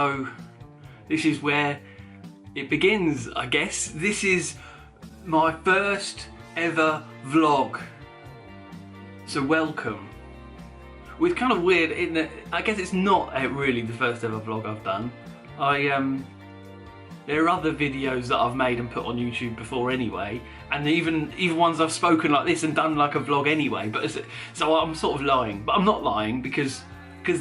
so this is where it begins, I guess. This is my first ever vlog, so welcome. Well, it's kind of weird in that I guess it's not really the first ever vlog I've done. There are other videos that I've made and put on YouTube before anyway, and even ones I've spoken like this and done like a vlog anyway. But so I'm sort of lying, but I'm not lying because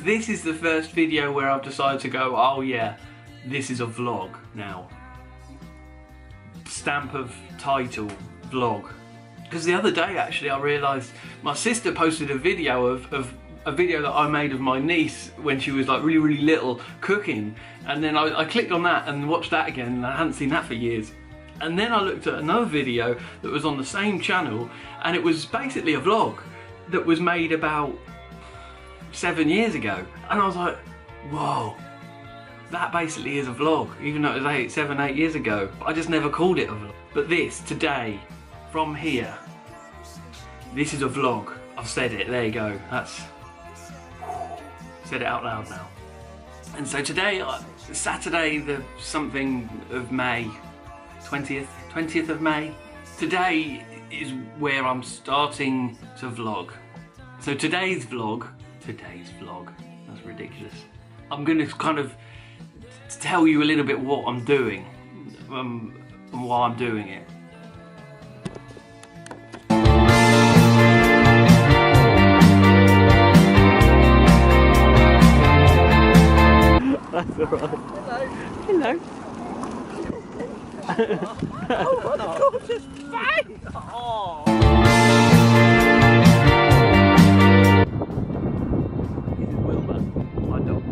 this is the first video where I've decided to go, oh yeah, this is a vlog now. Stamp of title, vlog. Because the other day actually I realised my sister posted a video of a video that I made of my niece when she was like really little cooking, and then I clicked on that and watched that again, and I hadn't seen that for years. And then I looked at another video that was on the same channel, and it was basically a vlog that was made about 7 years ago, and I was like, whoa, that basically is a vlog, even though it was 7, 8 years ago. I just never called it a vlog. But this, today, from here, this is a vlog. I've said it, there you go. That's said it out loud now. And so today, Saturday the something of May, 20th of May. Today is where I'm starting to vlog. So today's vlog, that's ridiculous. I'm gonna kind of tell you a little bit what I'm doing and why I'm doing it. That's alright. Hello. Oh, what a gorgeous face! Oh. This is Wilbur, my dog.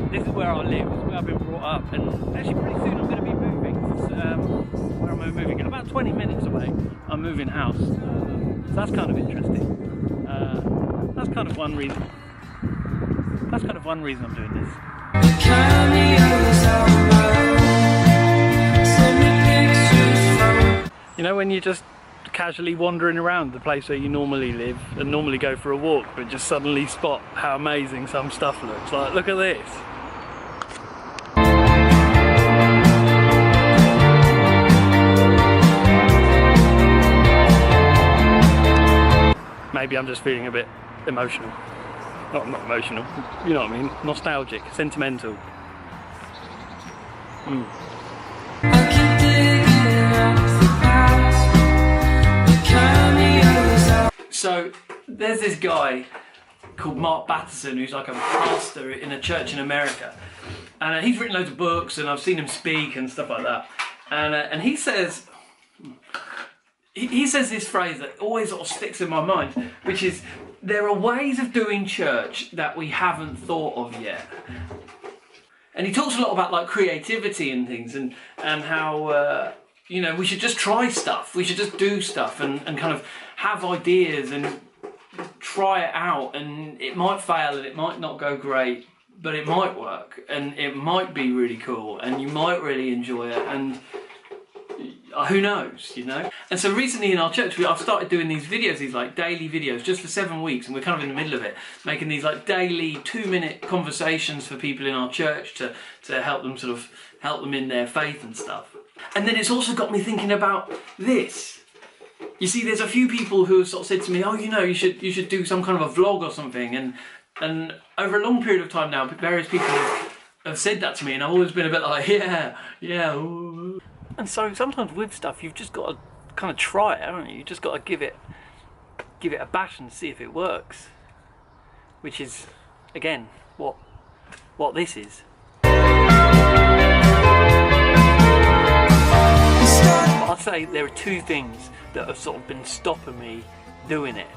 This is where I live, this is where I've been brought up, and actually pretty soon I'm going to be moving. Where am I moving? About 20 minutes away, I'm moving house. So that's kind of interesting. That's kind of one reason. That's kind of one reason I'm doing this. You know, when you're just casually wandering around the place where you normally live and normally go for a walk, but just suddenly spot how amazing some stuff looks. Like, look at this. Maybe I'm just feeling a bit emotional. Not emotional, you know what I mean? Nostalgic, sentimental. So there's this guy called Mark Batterson who's like a pastor in a church in America, and he's written loads of books, and I've seen him speak and stuff like that. And he says this phrase that always sort of sticks in my mind, which is, there are ways of doing church that we haven't thought of yet. And he talks a lot about like creativity and things, and how you know, we should just try stuff, we should just do stuff and kind of have ideas and try it out, and it might fail and it might not go great, but it might work and it might be really cool and you might really enjoy it, and who knows, you know? And so recently in our church, I've started doing these videos, these like daily videos, just for 7 weeks, and we're kind of in the middle of it, making these like daily 2-minute conversations for people in our church to help them in their faith and stuff. And then it's also got me thinking about this. You see, there's a few people who have sort of said to me, oh, you know, you should do some kind of a vlog or something, and over a long period of time now, various people have said that to me, and I've always been a bit like, yeah. Ooh. And so sometimes with stuff, you've just got to kind of try it, haven't you? You've just got to give it a bash and see if it works. Which is, again, what this is. I'd say there are 2 things that have sort of been stopping me doing it.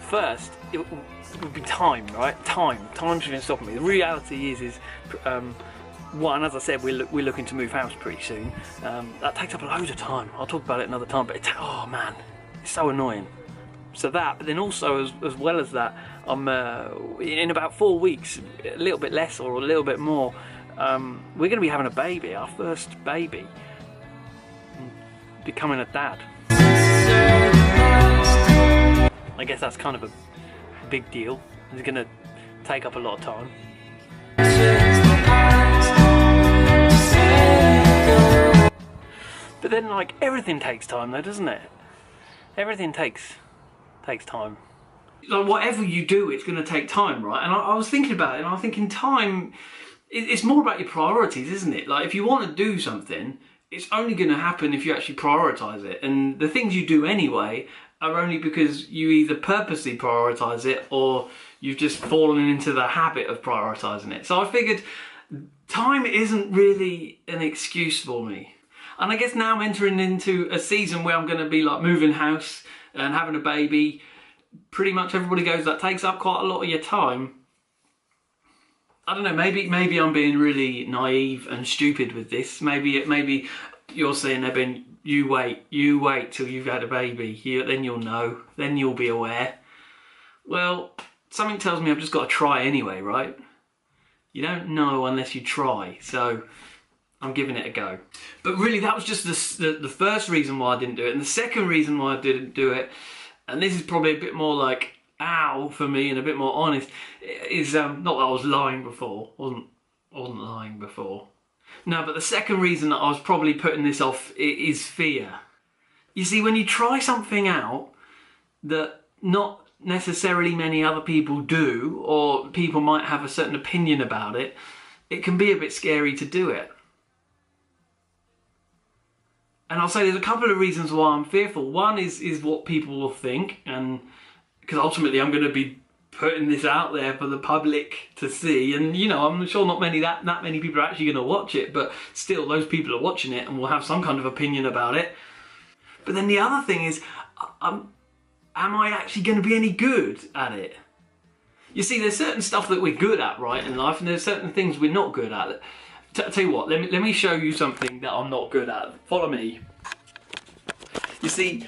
First, it would be time, right? Time's been stopping me. The reality is one, as I said, we're looking to move house pretty soon. That takes up loads of time. I'll talk about it another time, but oh man, it's so annoying. So that, but then also as well as that, I'm in about 4 weeks, a little bit less or a little bit more, we're going to be having a baby, our first baby, becoming a dad. I guess that's kind of a big deal. It's going to take up a lot of time. But then, like, everything takes time though, doesn't it? Everything takes time. Like, whatever you do, it's going to take time, right? And I was thinking about it, and I was thinking time, it's more about your priorities, isn't it? Like, if you want to do something, it's only going to happen if you actually prioritise it. And the things you do anyway are only because you either purposely prioritise it or you've just fallen into the habit of prioritising it. So I figured time isn't really an excuse for me. And I guess now I'm entering into a season where I'm going to be like moving house and having a baby. Pretty much everybody goes, that takes up quite a lot of your time. I don't know, maybe I'm being really naive and stupid with this. Maybe you're saying, Eben, you wait till you've had a baby. Then you'll know, then you'll be aware. Well, something tells me I've just got to try anyway, right? You don't know unless you try, so I'm giving it a go. But really, that was just the first reason why I didn't do it. And the second reason why I didn't do it, and this is probably a bit more like, ow, for me, and a bit more honest, is, not that I was lying before, wasn't lying before. No, but the second reason that I was probably putting this off is fear. You see, when you try something out that not necessarily many other people do, or people might have a certain opinion about it, it can be a bit scary to do it. And I'll say there's a couple of reasons why I'm fearful. One is what people will think, and because ultimately I'm going to be putting this out there for the public to see, and you know, I'm sure not that many people are actually going to watch it, but still those people are watching it and will have some kind of opinion about it. But then the other thing is, am I actually going to be any good at it? You see, there's certain stuff that we're good at, right, in life, and there's certain things we're not good at. Tell you what, let me show you something that I'm not good at. Follow me. You see,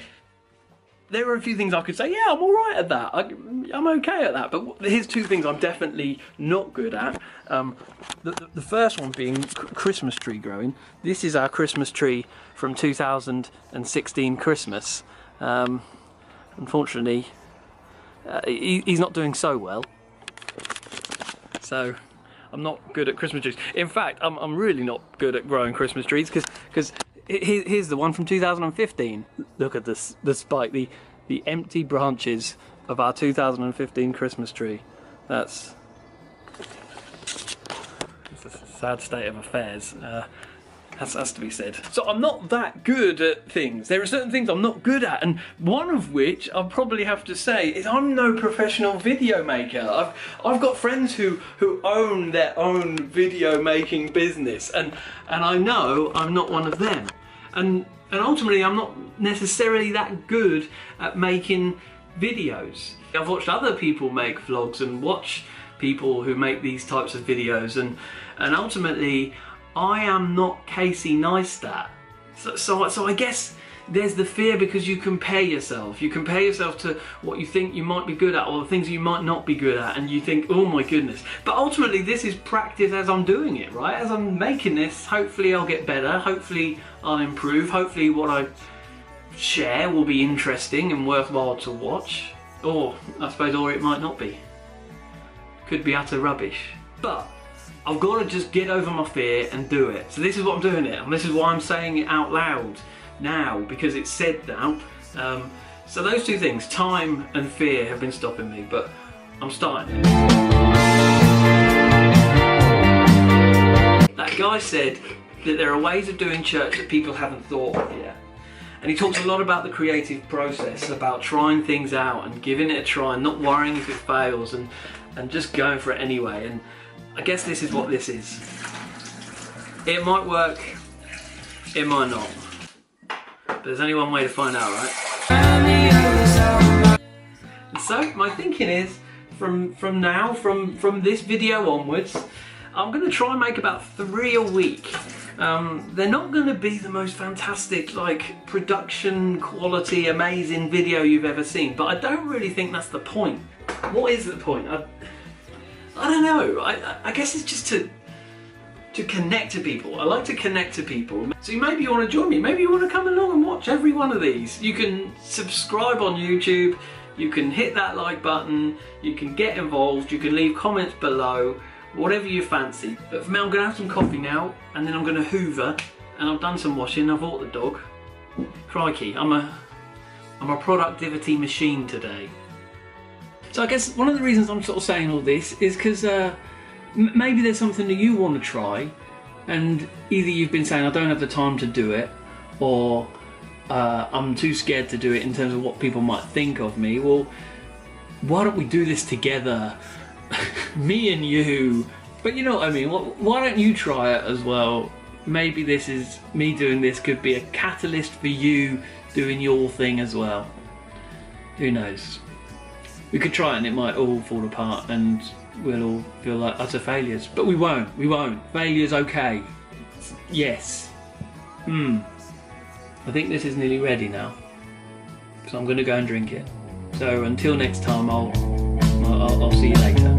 there are a few things I could say, yeah, I'm alright at that. I'm okay at that. But here's two things I'm definitely not good at. The first one being Christmas tree growing. This is our Christmas tree from 2016 Christmas. Unfortunately, he's not doing so well. So I'm not good at Christmas trees. In fact, I'm really not good at growing Christmas trees because here's the one from 2015. Look at this, the spike, the empty branches of our 2015 Christmas tree. That's a sad state of affairs. Has to be said. So I'm not that good at things. There are certain things I'm not good at, and one of which I'll probably have to say is I'm no professional video maker. I've got friends who own their own video making business, and I know I'm not one of them. And ultimately I'm not necessarily that good at making videos. I've watched other people make vlogs and watch people who make these types of videos, and ultimately I am not Casey Neistat. So I guess there's the fear because you compare yourself. You compare yourself to what you think you might be good at, or the things you might not be good at, and you think, oh my goodness. But ultimately this is practice as I'm doing it, right? As I'm making this, hopefully I'll get better, hopefully I'll improve, hopefully what I share will be interesting and worthwhile to watch. Or, I suppose, or it might not be. Could be utter rubbish. But I've got to just get over my fear and do it. So this is what I'm doing it, and this is why I'm saying it out loud now, because it's said now. So those two things, time and fear, have been stopping me, but I'm starting. That guy said that there are ways of doing church that people haven't thought of yet. And he talks a lot about the creative process, about trying things out and giving it a try and not worrying if it fails, and just going for it anyway. And I guess this is what this is. It might work, it might not. But there's only one way to find out, right? And so my thinking is, from this video onwards, I'm going to try and make about 3 a week. They're not going to be the most fantastic, like, production quality, amazing video you've ever seen, but I don't really think that's the point. What is the point? I don't know. I guess it's just to connect to people. I like to connect to people. So maybe you want to join me. Maybe you want to come along and watch every one of these. You can subscribe on YouTube. You can hit that like button. You can get involved. You can leave comments below. Whatever you fancy. But for me, I'm going to have some coffee now, and then I'm going to hoover. And I've done some washing. I've walked the dog. Crikey, I'm a productivity machine today. So I guess one of the reasons I'm sort of saying all this is because maybe there's something that you want to try, and either you've been saying I don't have the time to do it, or I'm too scared to do it in terms of what people might think of me. Well, why don't we do this together? Me and you. But you know what I mean. Why don't you try it as well? Maybe this is me doing this could be a catalyst for you doing your thing as well. Who knows? We could try it and it might all fall apart and we'll all feel like utter failures. But we won't. Failure's okay. Yes. I think this is nearly ready now. So I'm going to go and drink it. So until next time, I'll see you later.